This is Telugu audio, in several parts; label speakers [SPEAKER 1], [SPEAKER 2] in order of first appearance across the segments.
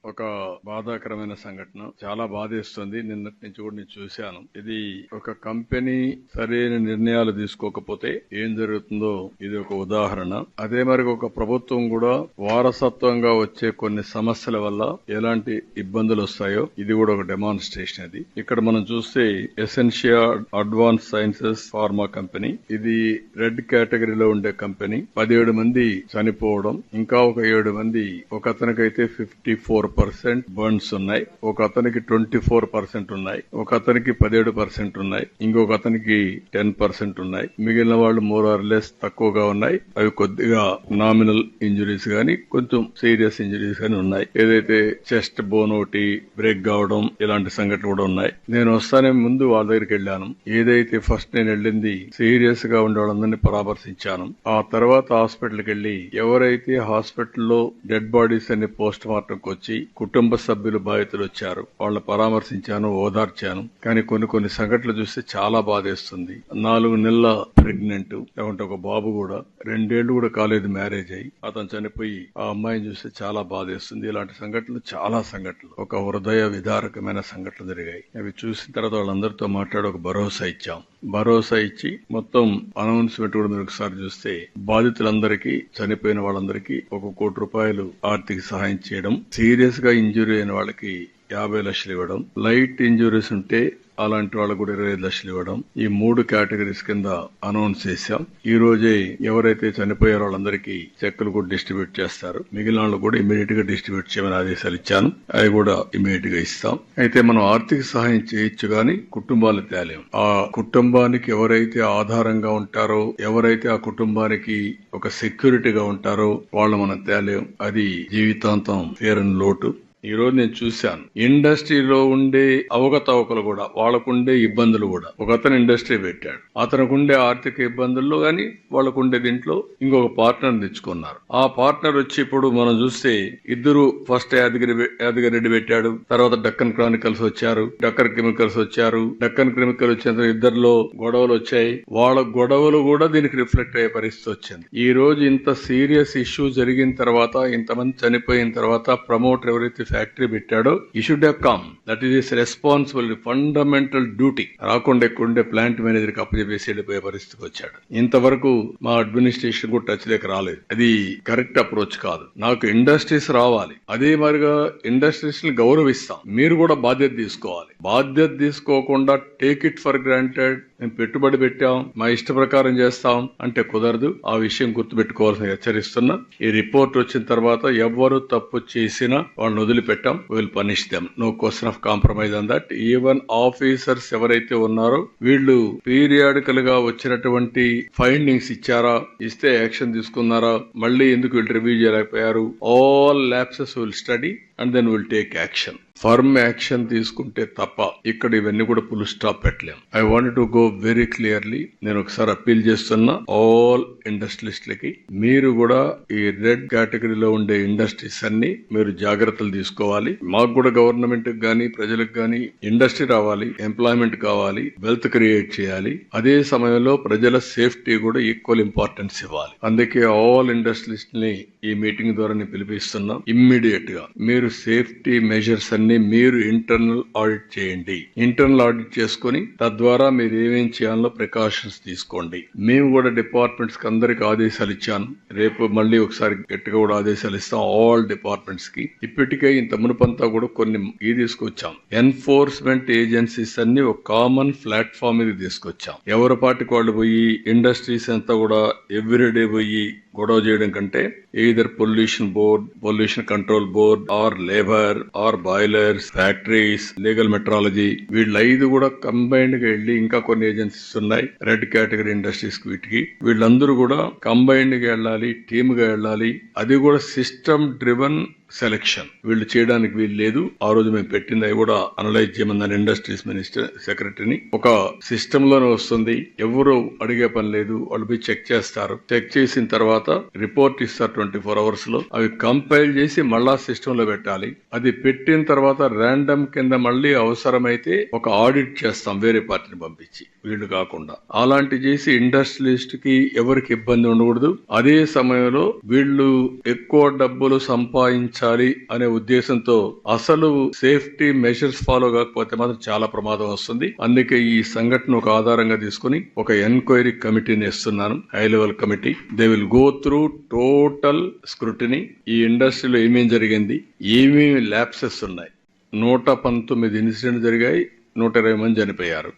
[SPEAKER 1] ఒక బాధాకరమైన సంఘటన, చాలా బాధేస్తుంది. నిన్నటి నుంచి కూడా నేను చూశాను. ఇది ఒక కంపెనీ సరైన నిర్ణయాలు తీసుకోకపోతే ఏం జరుగుతుందో ఇది ఒక ఉదాహరణ. అదే మరి ఒక ప్రభుత్వం కూడా వారసత్వంగా వచ్చే కొన్ని సమస్యల వల్ల ఎలాంటి ఇబ్బందులు వస్తాయో ఇది కూడా ఒక డెమాన్స్ట్రేషన్. అది ఇక్కడ మనం చూస్తే Essentia advance sciences pharma company, ఇది రెడ్ కేటగిరీలో ఉండే కంపెనీ. 17 మంది చనిపోవడం, ఇంకా ఒక 7 మంది, ఒక అతనికైతే 54% బర్న్స్ ఉన్నాయి, ఒక అతనికి 24% ఉన్నాయి, ఒక అతనికి 17% ఉన్నాయి, ఇంకొక అతనికి 10% ఉన్నాయి. మిగిలిన వాళ్ళు మోర్ ఆర్ లెస్ తక్కువగా ఉన్నాయి. అవి కొద్దిగా నామినల్ ఇంజురీస్ గాని కొంచెం సీరియస్ ఇంజురీస్ గాని ఉన్నాయి. ఏదైతే చెస్ట్ బోన్ ఒకటి బ్రేక్ కావడం ఇలాంటి సంఘటనలు కూడా ఉన్నాయి. నేను వస్తానే ముందు వాళ్ళ దగ్గరికి వెళ్ళాను. ఏదైతే ఫస్ట్ నేను వెళ్ళింది సీరియస్ గా ఉండే వాళ్ళందరినీ పరామర్శించాను. ఆ తర్వాత హాస్పిటల్కి వెళ్లి ఎవరైతే హాస్పిటల్లో డెడ్ బాడీస్ అనే పోస్ట్ మార్టంకి వచ్చి కుటుంబ సభ్యులు బాధితులు వచ్చారు వాళ్ళని పరామర్శించాను, ఓదార్చాను. కానీ కొన్ని సంఘటనలు చూస్తే చాలా బాధేస్తుంది. 4 నెలల ప్రెగ్నెంట్, లేకుంటే ఒక బాబు కూడా 2 ఏళ్లు కూడా కాలేదు మ్యారేజ్ అయ్యి అతను చనిపోయి ఆ అమ్మాయిని చూస్తే చాలా బాధేస్తుంది. ఇలాంటి సంఘటనలు చాలా సంఘటనలు, ఒక హృదయ విదారకమైన సంఘటనలు జరిగాయి. అవి చూసిన తర్వాత వాళ్ళందరితో మాట్లాడి ఒక భరోసా ఇచ్చాం. భరోసా ఇచ్చి మొత్తం అనౌన్స్మెంట్ కూడా మీరు ఒకసారి చూస్తే బాధితులందరికీ, చనిపోయిన వాళ్ళందరికీ 1 కోటి రూపాయలు ఆర్థిక సహాయం చేయడం, సీరియస్ గా ఇంజురీ అయిన వాళ్ళకి 50 లక్షలు ఇవ్వడం, లైట్ ఇంజురీస్ ఉంటే అలాంటి వాళ్ళకు కూడా 25 లక్షలు ఇవ్వడం, ఈ 3 కేటగిరీస్ కింద అనౌన్స్ చేశాం. ఈ రోజే ఎవరైతే చనిపోయారో వాళ్ళందరికీ చెక్కులు కూడా డిస్ట్రిబ్యూట్ చేస్తారు. మిగిలిన వాళ్ళు కూడా ఇమీడియట్ గా డిస్ట్రిబ్యూట్ చేయమని ఆదేశాలు ఇచ్చాను. అవి కూడా ఇమీడియట్ గా ఇస్తాం. అయితే మనం ఆర్థిక సహాయం చేయొచ్చు గాని కుటుంబాలు తేలేం. ఆ కుటుంబానికి ఎవరైతే ఆధారంగా ఉంటారో, ఎవరైతే ఆ కుటుంబానికి ఒక సెక్యూరిటీగా ఉంటారో వాళ్ళు మనం తేలేం. అది జీవితాంతం తీరని లోటు. ఈ రోజు నేను చూశాను ఇండస్ట్రీలో ఉండే అవకతవకలు కూడా, వాళ్ళకుండే ఇబ్బందులు కూడా. ఒక అతను ఇండస్ట్రీ పెట్టాడు, అతనుకుండే ఆర్థిక ఇబ్బందుల్లో గాని వాళ్ళకుండే దీంట్లో ఇంకొక పార్ట్నర్ తెచ్చుకున్నారు. ఆ పార్ట్నర్ వచ్చి ఇప్పుడు మనం చూస్తే ఇద్దరు ఫస్ట్ యాదగిరెడ్డి పెట్టాడు, తర్వాత డక్కన్ క్రానికల్స్ వచ్చారు, డక్కన్ కెమికల్స్ వచ్చారు. డక్కన్ కెమికల్ వచ్చిన ఇద్దరిలో గొడవలు వచ్చాయి. వాళ్ళ గొడవలు కూడా దీనికి రిఫ్లెక్ట్ అయ్యే పరిస్థితి వచ్చింది. ఈ రోజు ఇంత సీరియస్ ఇష్యూ జరిగిన తర్వాత, ఇంతమంది చనిపోయిన తర్వాత ప్రమోటర్ ఎవరైతే ఫ్యాక్టరీ పెట్టాడో ఈ should have come. That is responsibility, fundamental duty. రాకుండా ఎక్కువ ప్లాంట్ మేనేజర్ కి అప్పచెప్పేసి వెళ్ళిపోయే పరిస్థితికి వచ్చాడు. ఇంతవరకు మా అడ్మినిస్ట్రేషన్ కూడా టచ్ లేక రాలేదు. అది కరెక్ట్ అప్రోచ్ కాదు. నాకు ఇండస్ట్రీస్ రావాలి, అదే మరిగా ఇండస్ట్రీస్ ని గౌరవిస్తాం. మీరు కూడా బాధ్యత తీసుకోవాలి. బాధ్యత తీసుకోకుండా టేక్ ఇట్ ఫర్ గ్రాంటెడ్, మేము పెట్టుబడి పెట్టాం, మా ఇష్ట ప్రకారం చేస్తాం అంటే కుదరదు. ఆ విషయం గుర్తుపెట్టుకోవాల్సిన హెచ్చరిస్తున్నా. ఈ రిపోర్ట్ వచ్చిన తర్వాత ఎవరు తప్పు చేసినా వాళ్ళని వదిలిపెట్టాం. Will punish them, no question of compromise on that. Even officers ఎవరైతే ఉన్నారో వీళ్ళు పీరియాడికల్ గా వచ్చినటువంటి ఫైండింగ్స్ ఇచ్చారా, ఇస్తే యాక్షన్ తీసుకున్నారా, మళ్ళీ ఎందుకు వీళ్ళు రివ్యూ చేయలేకపోయారు, all lapses will study and then will take action. Firm action తీసుకుంటే తప్ప ఇక్కడ ఇవన్నీ కూడా ఫుల్ స్టాప్ పెట్టలేం. I want to go very clearly. నేను ఒకసారి అప్పీల్ చేస్తున్నా ఆల్ ఇండస్ట్రియలిస్టులకి, మీరు కూడా ఈ రెడ్ కేటగిరీలో ఉండే ఇండస్ట్రీస్ అన్ని మీరు జాగ్రత్తలు తీసుకోవాలి. మాకు కూడా గవర్నమెంట్ గానీ ప్రజలకు గానీ ఇండస్ట్రీ రావాలి, ఎంప్లాయ్మెంట్ కావాలి, వెల్త్ క్రియేట్ చేయాలి. అదే సమయంలో ప్రజల సేఫ్టీ కూడా ఈక్వల్ ఇంపార్టెన్స్ ఇవ్వాలి. అందుకే ఆల్ ఇండస్ట్రియలిస్ట్ ని ఈ మీటింగ్ ద్వారా నేను పిలిపిస్తున్నా. ఇమ్మీడియట్ గా మీరు సేఫ్టీ మెజర్స్ అన్ని మీరు ఇంటర్నల్ ఆడిట్ చేయండి. ఇంటర్నల్ ఆడిట్ చేసుకుని తద్వారా మీరు ఏమేం చేయాలో ప్రికాషన్స్ తీసుకోండి. మేము కూడా డిపార్ట్మెంట్స్ కి అందరికి ఆదేశాలు ఇచ్చాను. రేపు మళ్ళీ ఒకసారి గట్టిగా కూడా ఆదేశాలు ఇస్తాం ఆల్ డిపార్ట్మెంట్స్ కి. ఇప్పటికే ఇంత మునుపంతా కూడా కొన్ని తీసుకొచ్చాం. ఎన్ఫోర్స్మెంట్ ఏజెన్సీస్ అన్ని ఒక కామన్ ప్లాట్ఫామ్ మీద తీసుకొచ్చాం. ఎవరి పాటికి వాళ్ళు పోయి ఇండస్ట్రీస్ అంతా కూడా ఎవ్రీడే పోయి గొడవ చేయడం కంటే either pollution board, pollution control board, or labour, or boilers, factories, legal metrology, వీళ్ళు 5 కూడా కంబైన్డ్ గా వెళ్లి, ఇంకా కొన్ని ఏజెన్సీస్ ఉన్నాయి రెడ్ కేటగిరీ ఇండస్ట్రీస్ వీటికి, వీళ్ళందరూ కూడా కంబైన్డ్ గా వెళ్ళాలి, టీమ్ గా వెళ్ళాలి. అది కూడా సిస్టమ్ డ్రివన్ సెలక్షన్. వీళ్ళు చేయడానికి వీలు లేదు. ఆ రోజు మేము పెట్టింది అవి కూడా అనలైజ్ చేయమన్నాను ఇండస్ట్రీస్ మినిస్టర్ సెక్రటరీని. ఒక సిస్టమ్ లోనే వస్తుంది, ఎవరు అడిగే పని లేదు. వాళ్ళు పోయి చెక్ చేస్తారు. చెక్ చేసిన తర్వాత రిపోర్ట్ ఇస్తారు 24 hours లో. అవి కంపైల్ చేసి మళ్ళా సిస్టమ్ లో పెట్టాలి. అది పెట్టిన తర్వాత ర్యాండమ్ కింద మళ్ళీ అవసరమైతే ఒక ఆడిట్ చేస్తాం వేరే పార్టీని పంపించి, వీళ్ళు కాకుండా. అలాంటి చేసి ఇండస్ట్రియలిస్ట్ కి ఎవరికి ఇబ్బంది ఉండకూడదు. అదే సమయంలో వీళ్ళు ఎక్కువ డబ్బులు సంపాదించాలి తగ్గించాలి అనే ఉద్దేశంతో అసలు సేఫ్టీ మెషర్స్ ఫాలో కాకపోతే మాత్రం చాలా ప్రమాదం వస్తుంది. అందుకే ఈ సంఘటన ఒక ఆధారంగా తీసుకుని ఒక ఎంక్వైరీ కమిటీని ఇస్తున్నాను, high level committee. They will go through total scrutiny. ఈ ఇండస్ట్రీలో ఏమేం జరిగింది, ఏమేమి ల్యాప్సెస్ ఉన్నాయి. 119 ఇన్సిడెంట్ జరిగాయి, 120 మంది చనిపోయారు.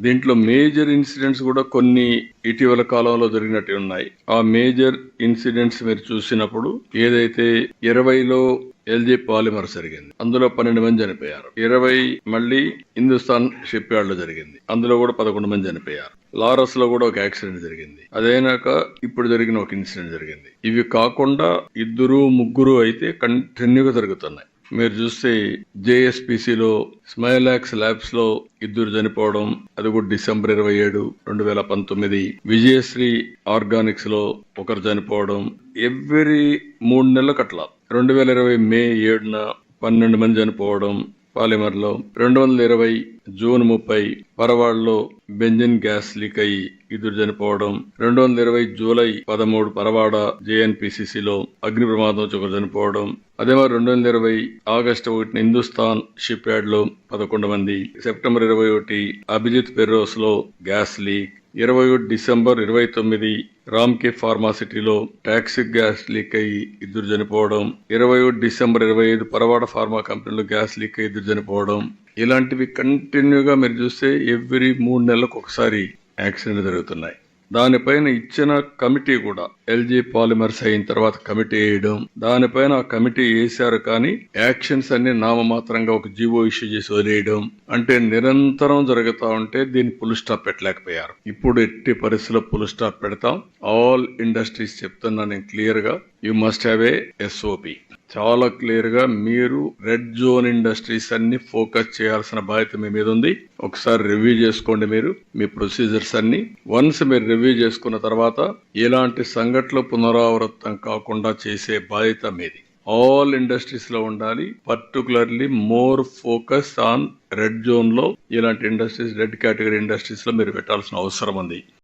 [SPEAKER 1] దీంట్లో మేజర్ ఇన్సిడెంట్స్ కూడా కొన్ని ఇటీవల కాలంలో జరిగినట్టు ఉన్నాయి. ఆ మేజర్ ఇన్సిడెంట్స్ మీరు చూసినప్పుడు ఏదైతే 20లో ఎల్జీ పాలిమర్స్ జరిగింది, అందులో 12 మంది చనిపోయారు. 20 మళ్ళీ హిందుస్థాన్ షిప్ యార్డ్ లో జరిగింది, అందులో కూడా 11 మంది చనిపోయారు. లారస్ లో కూడా ఒక యాక్సిడెంట్ జరిగింది. అదైనాక ఇప్పుడు జరిగిన ఒక ఇన్సిడెంట్ జరిగింది. ఇవి కాకుండా 2-3 అయితే కంటిన్యూగా జరుగుతున్నాయి. మీరు చూస్తే జేఎస్పీసీలో స్మైలాక్స్ ల్యాబ్స్ లో 2 చనిపోవడం, అది కూడా December 27, 2019. విజయశ్రీ ఆర్గానిక్స్ లో 1 చనిపోవడం. ఎవ్రీ 3 నెలలకు అట్లా 2020 May 7న 12 మంది చనిపోవడం పాలిమర్ లో. 2020 June 30 పరవాడలో బెంజిన్ గ్యాస్ లీక్ అయ్యి 2 చనిపోవడం. 2020 July 13 పరవాడ జేఎన్పీసీసీలో అగ్ని ప్రమాదం వచ్చి 1 చనిపోవడం. అదే మరి 2020 August 1 హిందుస్థాన్ షిప్ యార్డ్ లో 11 మంది. September 21 అభిజిత్ ఫెర్రోస్ లో gas leak. 21 December 29 రామ్కే ఫార్మాసిటీలో toxic gas leak అయ్యి 2 చనిపోవడం. 21 December 25 పరవాడ ఫార్మా కంపెనీలో గ్యాస్ లీక్ అయ్యి 2 చనిపోవడం. ఇలాంటివి కంటిన్యూగా మీరు చూస్తే ఎవ్రీ 3 నెలలకు ఒకసారి యాక్సిడెంట్ జరుగుతున్నాయి. దానిపైన ఇచ్చిన కమిటీ కూడా ఎల్జీ పాలిమర్స్ అయిన తర్వాత కమిటీ వేయడం, దానిపైన ఆ కమిటీ వేశారు కానీ యాక్షన్స్ అన్ని నామమాత్రంగా ఒక జీవో ఇష్యూ చేసి వదిలేయడం, అంటే నిరంతరం జరుగుతా ఉంటే దీన్ని ఫుల్ స్టాప్ పెట్టలేకపోయారు. ఇప్పుడు ఎట్టి పరిస్థితుల్లో ఫుల్ స్టాప్ పెడతాం. ఆల్ ఇండస్ట్రీస్ చెప్తున్నా నేను క్లియర్ గా, you must have a SOP. చాలా క్లియర్ గా మీరు రెడ్ జోన్ ఇండస్ట్రీస్ అన్ని ఫోకస్ చేయాల్సిన బాధ్యత మీ మీద ఉంది. ఒకసారి రివ్యూ చేసుకోండి మీరు మీ ప్రొసీజర్స్ అన్ని. వన్స్ మీరు రివ్యూ చేసుకున్న తర్వాత ఎలాంటి సంఘటనలు పునరావృతం కాకుండా చేసే బాధ్యత మీది. ఆల్ ఇండస్ట్రీస్ లో ఉండాలి. Particularly more focus on red zone లో ఇలాంటి ఇండస్ట్రీస్, రెడ్ కేటగిరీ ఇండస్ట్రీస్ లో మీరు పెట్టాల్సిన అవసరం ఉంది.